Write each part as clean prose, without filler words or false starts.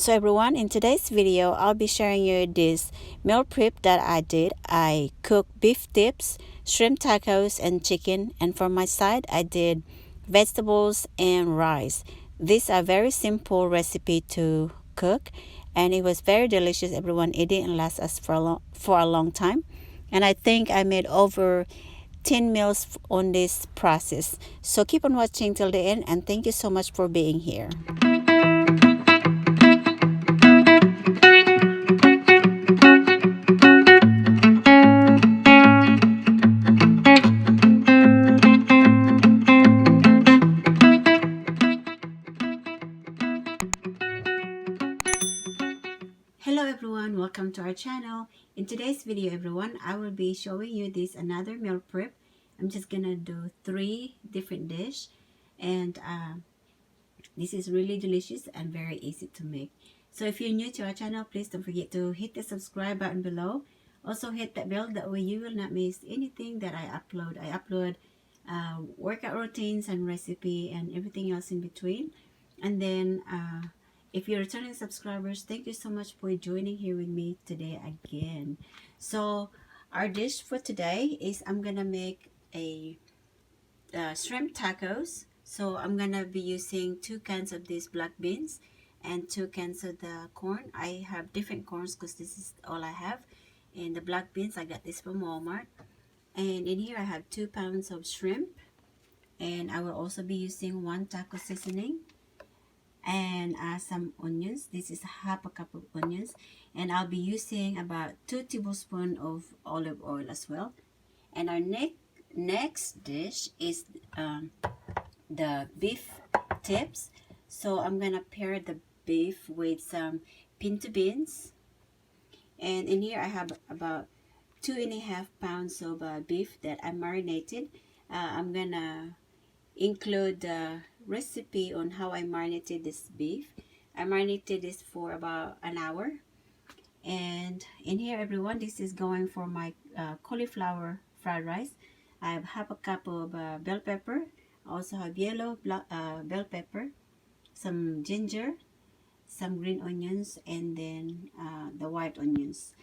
So everyone, in today's video, I'll be sharing you this meal prep that I did. I cooked beef tips, shrimp tacos, and chicken. And for my side, I did vegetables and rice. These are very simple recipe to cook, and it was very delicious. Everyone, it didn't last us for a long time, and I think I made over 10 meals on this process. So keep on watching till the end, and thank you so much for being here. Hello everyone, welcome to our channel. In today's video everyone, I will be showing you this another meal prep. I'm just gonna do 3 different dishes, and this is really delicious and very easy to make. So if you're new to our channel, please don't forget to hit the subscribe button below. Also hit that bell, that way you will not miss anything that I upload. I upload workout routines and recipe and everything else in between. And then if you're returning subscribers, thank you so much for joining here with me today again. So our dish for today is I'm gonna make a shrimp tacos. So I'm gonna be using 2 cans of these black beans and 2 cans of the corn. I have different corns because this is all I have. And the black beans, I got this from Walmart. And in here I have 2 pounds of shrimp, and I will also be using 1 taco seasoning and some onions. This is half a cup of onions, and I'll be using about 2 tablespoons of olive oil as well. And our next dish is the beef tips. So I'm gonna pair the beef with some pinto beans, and in here I have about 2.5 pounds of beef that I marinated. I'm gonna include the recipe on how I marinated this beef. I marinated this for about an hour. And in here everyone, this is going for my cauliflower fried rice. I have half a cup of bell pepper. I also have yellow bell pepper, some ginger, some green onions, and then the white onions.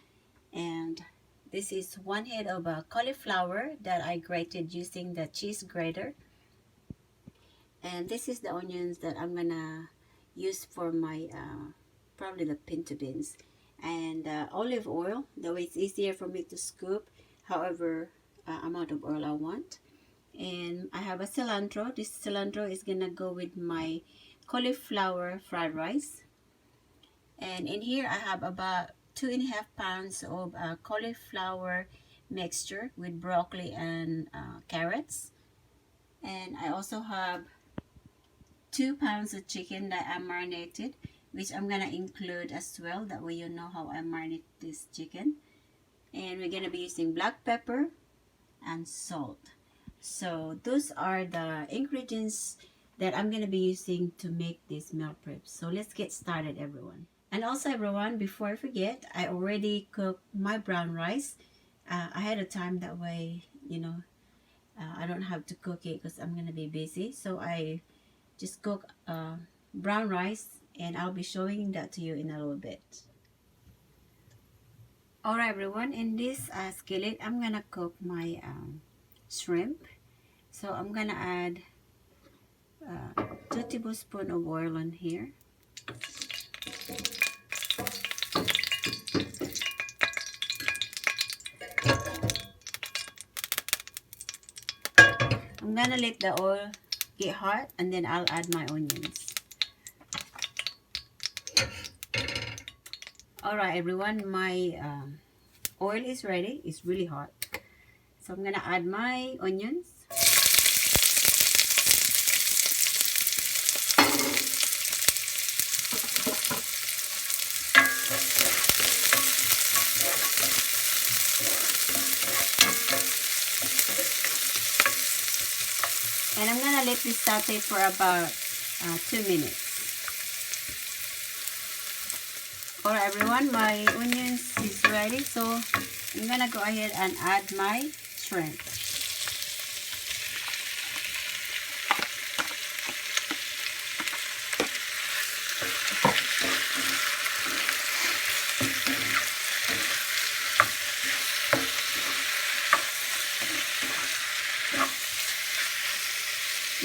And this is 1 head of cauliflower that I grated using the cheese grater. And this is the onions that I'm gonna use for my probably the pinto beans. And olive oil, though it's easier for me to scoop however amount of oil I want. And I have a cilantro. This cilantro is gonna go with my cauliflower fried rice. And in here I have about 2.5 pounds of cauliflower mixture with broccoli and carrots. And I also have 2 pounds of chicken that I marinated, which I'm gonna include as well, that way you know how I marinate this chicken. And we're gonna be using black pepper and salt. So those are the ingredients that I'm gonna be using to make this meal prep. So let's get started everyone. And also everyone, before I forget, I already cooked my brown rice ahead of time, that way you know I don't have to cook it because I'm gonna be busy. So I just cook brown rice, and I'll be showing that to you in a little bit. Alright everyone, in this skillet I'm gonna cook my shrimp. So I'm gonna add 2 tablespoons of oil on here. I'm gonna let the oil get hot, and then I'll add my onions. Alright everyone, my oil is ready. It's really hot. So I'm gonna add my onions. And I'm gonna let this saute for about 2 minutes. Alright everyone, my onions is ready, so I'm gonna go ahead and add my shrimp.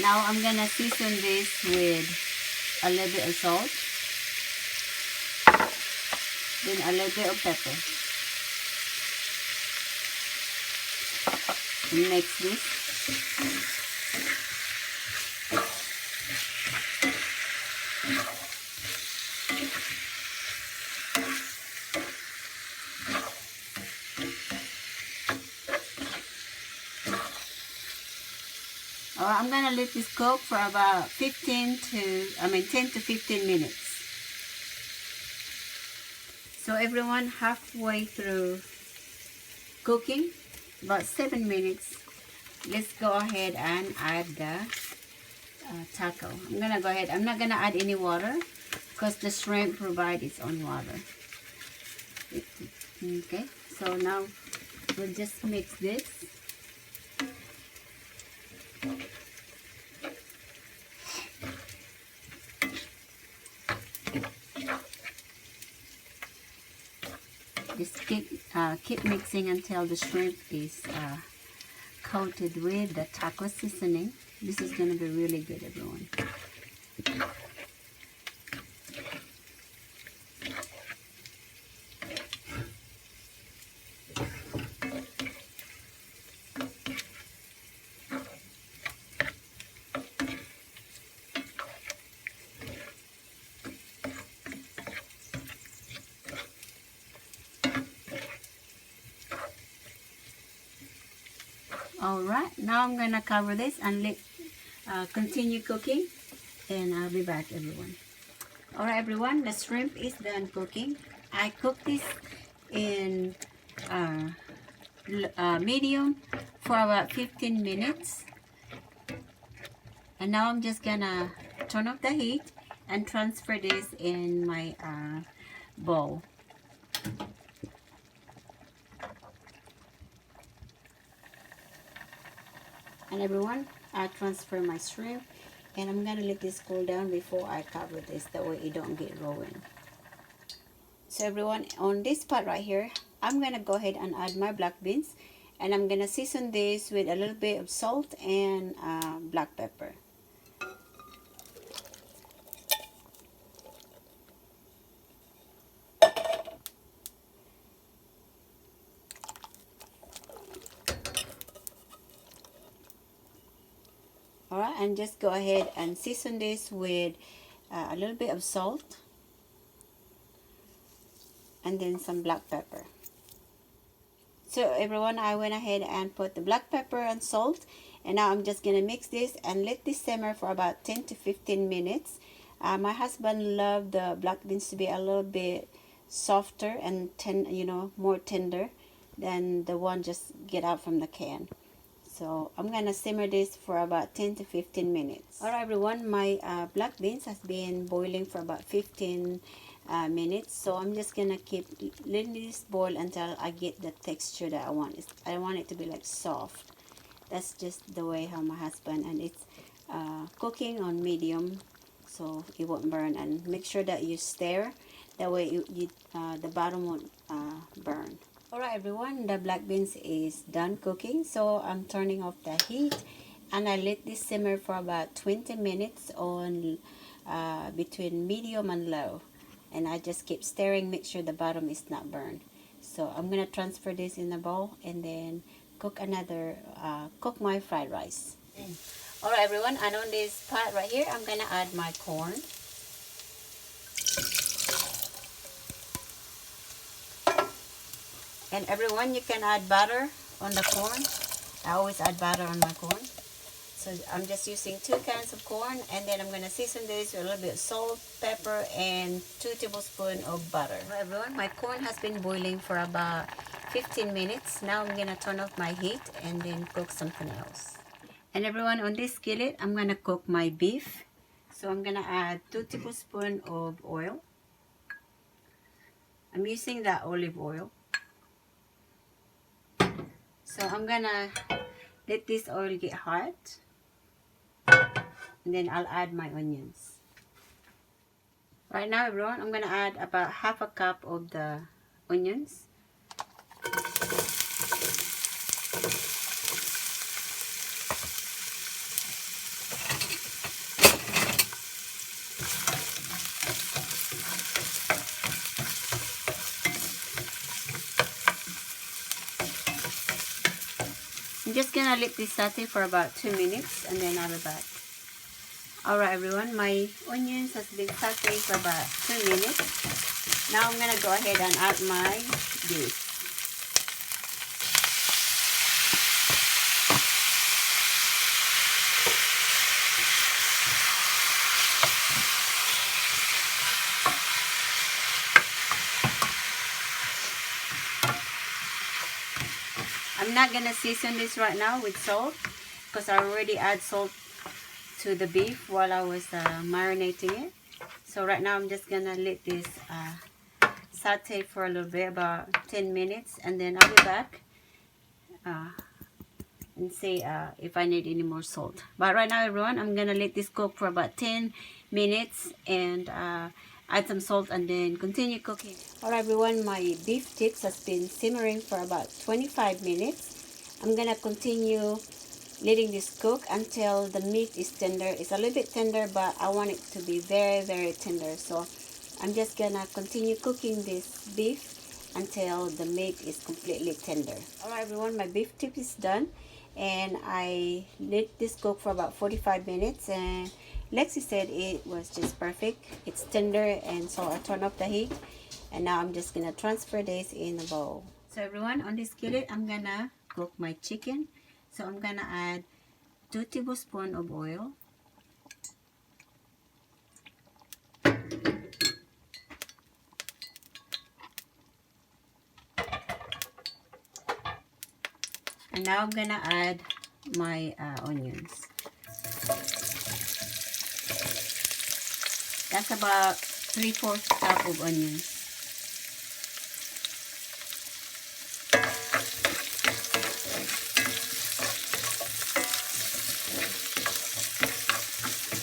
Now I'm gonna season this with a little bit of salt, then a little bit of pepper. Mix this. I'm gonna let this cook for about 10 to 15 minutes. So everyone, halfway through cooking, about 7 minutes, let's go ahead and add the taco. I'm gonna go ahead. I'm not gonna add any water because the shrimp provides its own water. Okay, so now we'll just mix this. Just keep mixing until the shrimp is coated with the taco seasoning. This is going to be really good, everyone. Alright, now I'm gonna cover this and let continue cooking, and I'll be back, everyone. Alright, everyone, the shrimp is done cooking. I cooked this in medium for about 15 minutes, and now I'm just gonna turn off the heat and transfer this in my bowl. And everyone, I transfer my shrimp, and I'm gonna let this cool down before I cover this, that way it don't get rolling. So everyone, on this part right here, I'm gonna go ahead and add my black beans, and I'm gonna season this with a little bit of salt and black pepper. Alright, and just go ahead and season this with a little bit of salt and then some black pepper. So everyone, I went ahead and put the black pepper and salt, and now I'm just gonna mix this and let this simmer for about 10 to 15 minutes. My husband loved the black beans to be a little bit softer and more tender than the one just get out from the can. So I'm gonna simmer this for about 10 to 15 minutes. Alright everyone, my black beans has been boiling for about 15 minutes. So I'm just gonna keep letting this boil until I get the texture that I want. I want it to be like soft. That's just the way how my husband, and it's cooking on medium so it won't burn. And make sure that you stir, that way the bottom won't burn. Alright everyone, the black beans is done cooking, so I'm turning off the heat, and I let this simmer for about 20 minutes on between medium and low, and I just keep stirring, make sure the bottom is not burned. So I'm gonna transfer this in a bowl and then cook my fried rice. Alright everyone, and on this pot right here, I'm gonna add my corn. And everyone, you can add butter on the corn. I always add butter on my corn. So I'm just using 2 cans of corn, and then I'm going to season this with a little bit of salt, pepper, and 2 tablespoons of butter. Well, everyone, my corn has been boiling for about 15 minutes. Now I'm going to turn off my heat and then cook something else. And everyone, on this skillet, I'm going to cook my beef. So I'm going to add 2 tablespoons of oil. I'm using the olive oil. So I'm gonna let this oil get hot, and then I'll add my onions. Right now everyone, I'm gonna add about half a cup of the onions. I'm just gonna let this saute for about 2 minutes and then I'll be back. Alright everyone, my onions has been sauteing for about 2 minutes. Now I'm gonna go ahead and add my beef. I'm not gonna season this right now with salt because I already add salt to the beef while I was marinating it. So right now I'm just gonna let this saute for a little bit, about 10 minutes, and then I'll be back and see if I need any more salt. But right now everyone, I'm gonna let this cook for about 10 minutes and add some salt and then continue cooking. Alright everyone, my beef tips has been simmering for about 25 minutes. I'm gonna continue letting this cook until the meat is tender. It's a little bit tender, but I want it to be very, very tender. So I'm just gonna continue cooking this beef until the meat is completely tender. Alright everyone, my beef tip is done and I let this cook for about 45 minutes and Lexi said it was just perfect. It's tender, and so I turn off the heat and now I'm just gonna transfer this in a bowl. So everyone, on this skillet I'm gonna cook my chicken. So I'm gonna add 2 tablespoons of oil, and now I'm gonna add my onions. That's about 3/4 cup of onions.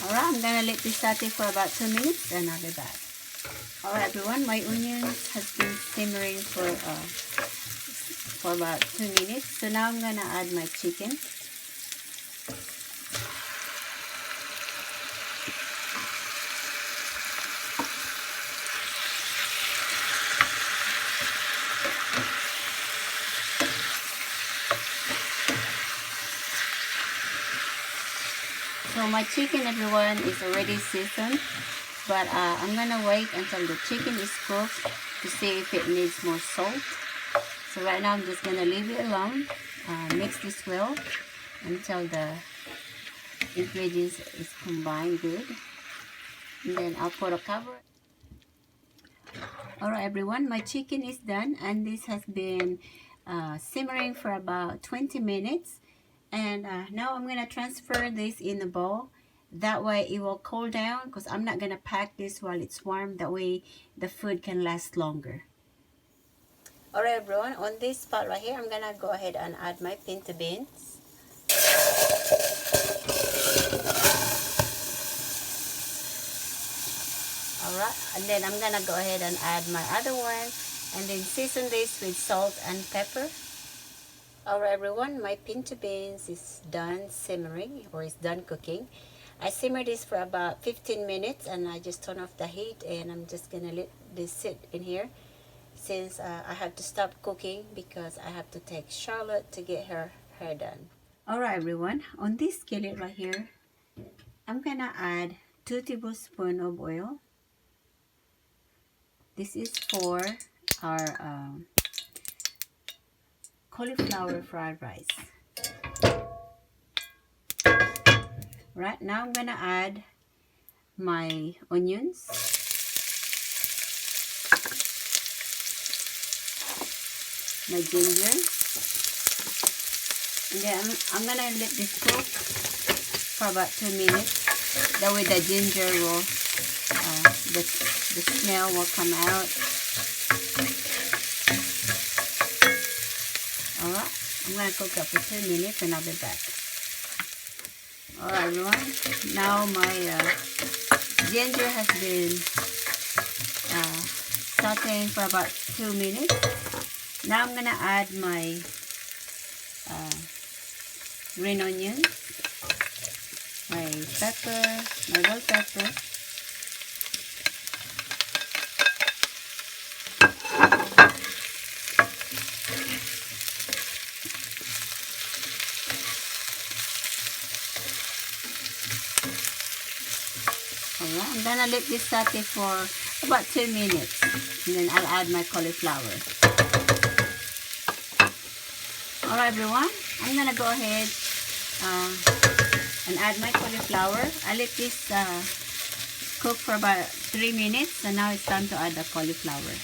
Alright, I'm gonna let this saute for about 2 minutes and I'll be back. Alright everyone, my onions has been simmering for about 2 minutes. So now I'm gonna add my chicken. So my chicken everyone is already seasoned, but I'm gonna wait until the chicken is cooked to see if it needs more salt. So right now I'm just gonna leave it alone, mix this well until the ingredients is combined good, and then I'll put a cover. Alright everyone, my chicken is done and this has been simmering for about 20 minutes. And now I'm gonna transfer this in a bowl. That way it will cool down, because I'm not gonna pack this while it's warm. That way the food can last longer. Alright everyone, on this spot right here, I'm gonna go ahead and add my pinto beans. Alright, and then I'm gonna go ahead and add my other one and then season this with salt and pepper. Alright everyone, my pinto beans is done simmering, or is done cooking. I simmered this for about 15 minutes and I just turn off the heat, and I'm just gonna let this sit in here since I have to stop cooking because I have to take Charlotte to get her hair done. Alright everyone, on this skillet right here, I'm gonna add 2 tablespoons of oil. This is for our cauliflower fried rice. Right now I'm gonna add my onions, my ginger, and then I'm gonna let this cook for about 2 minutes. That way the ginger will, the smell will come out. Alright, I'm gonna cook up for 2 minutes and I'll be back. Alright everyone, now my ginger has been sauteing for about 2 minutes. Now I'm gonna add my green onions, my pepper, my bell pepper, gonna let this saute for about 2 minutes, and then I'll add my cauliflower. Alright everyone, I'm gonna go ahead and add my cauliflower. I let this cook for about 3 minutes, and now it's time to add the cauliflower.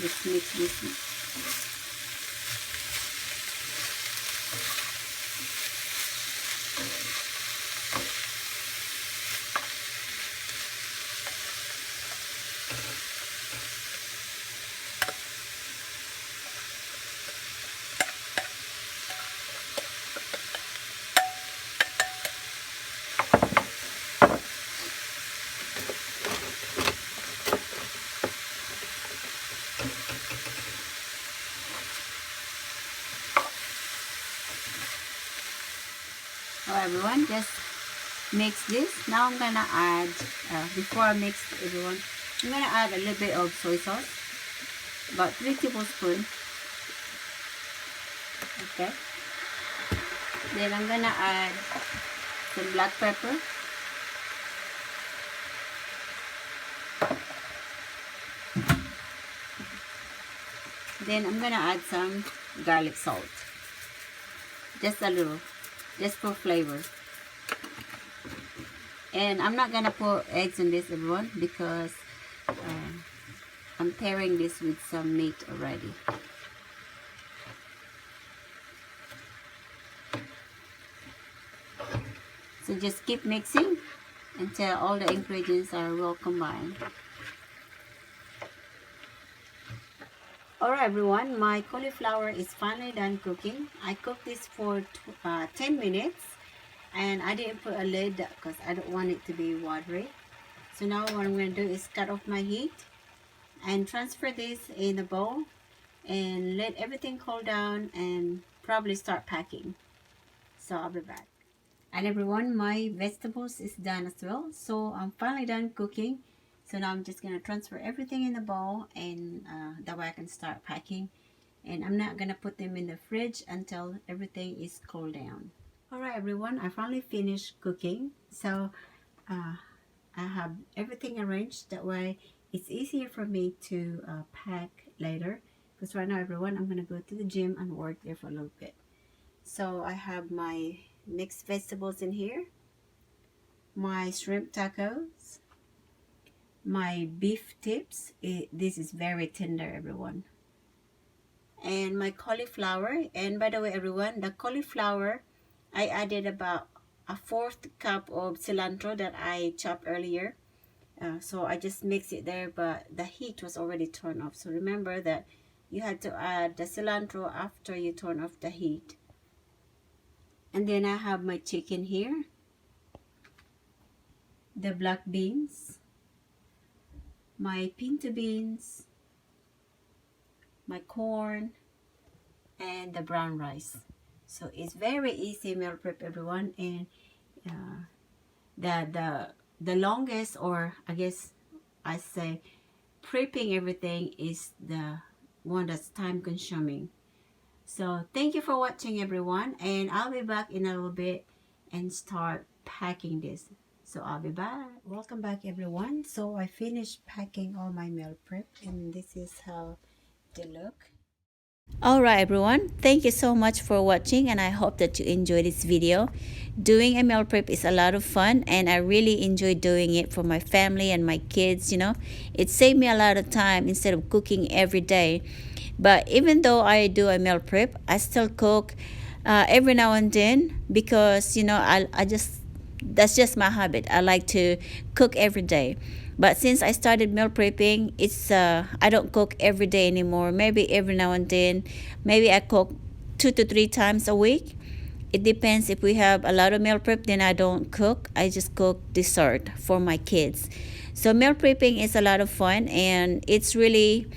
Let's mix this. Alright everyone, just mix this. Now I'm gonna add, before I mix everyone, I'm gonna add a little bit of soy sauce, about 3 tablespoons. Okay. Then I'm gonna add some black pepper. Then I'm gonna add some garlic salt, just a little, just for flavor. And I'm not gonna put eggs in this everyone, because I'm pairing this with some meat already. So just keep mixing until all the ingredients are well combined. Alright everyone, my cauliflower is finally done cooking. I cooked this for 10 minutes, and I didn't put a lid because I don't want it to be watery. So now what I'm going to do is cut off my heat and transfer this in a bowl and let everything cool down and probably start packing. So I'll be back. And everyone, my vegetables is done as well. So I'm finally done cooking. So now I'm just going to transfer everything in the bowl, and that way I can start packing. And I'm not going to put them in the fridge until everything is cooled down. Alright everyone, I finally finished cooking. So I have everything arranged. That way it's easier for me to pack later. Because right now everyone, I'm going to go to the gym and work there for a little bit. So I have my mixed vegetables in here. My shrimp tacos. My beef tips, this is very tender everyone, and my cauliflower. And by the way everyone, the cauliflower, I added about a 1/4 cup of cilantro that I chopped earlier, so I just mixed it there, but the heat was already turned off. So remember that you had to add the cilantro after you turn off the heat. And then I have my chicken here, the black beans, my pinto beans, my corn, and the brown rice. So it's very easy meal prep everyone. And the longest, or I guess I say prepping everything, is the one that's time consuming. So thank you for watching everyone, and I'll be back in a little bit and start packing this. So I'll be back. Welcome back everyone. So I finished packing all my meal prep, and this is how they look. Alright everyone, thank you so much for watching, and I hope that you enjoyed this video. Doing a meal prep is a lot of fun, and I really enjoy doing it for my family and my kids. It saved me a lot of time instead of cooking every day. But even though I do a meal prep, I still cook every now and then, because that's just my habit. I like to cook every day. But since I started meal prepping, I don't cook every day anymore. Maybe every now and then. Maybe I cook 2 to 3 times a week. It depends. If we have a lot of meal prep, then I don't cook. I just cook dessert for my kids. So meal prepping is a lot of fun, and it's really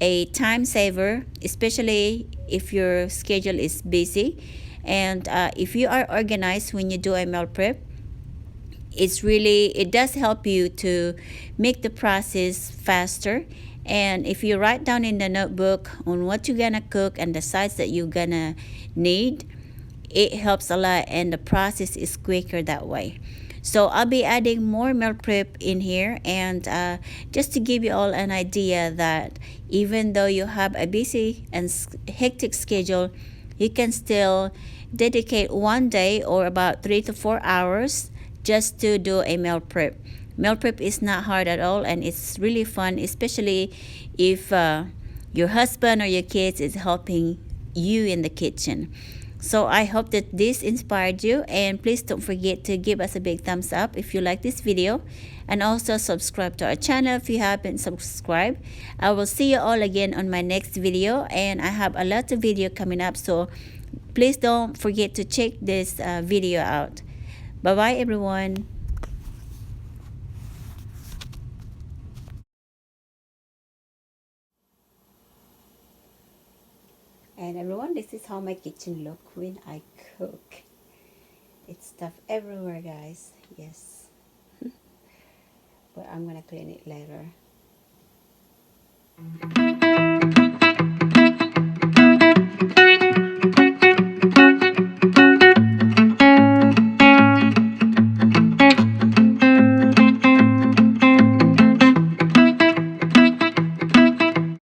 a time saver, especially if your schedule is busy. And if you are organized when you do a meal prep, it does help you to make the process faster, And if you write down in the notebook on what you're gonna cook and the size that you're gonna need, it helps a lot and the process is quicker that way. So I'll be adding more meal prep in here, and just to give you all an idea that even though you have a busy and hectic schedule, you can still dedicate one day or about 3 to 4 hours just to do a meal prep. Meal prep is not hard at all, and it's really fun, especially if your husband or your kids is helping you in the kitchen. So I hope that this inspired you, and please don't forget to give us a big thumbs up if you like this video, and also subscribe to our channel if you haven't subscribed. I will see you all again on my next video, and I have a lot of video coming up, so please don't forget to check this video out. Bye bye everyone. And everyone, this is how my kitchen look when I cook. It's stuff everywhere, guys. Yes. But I'm gonna clean it later.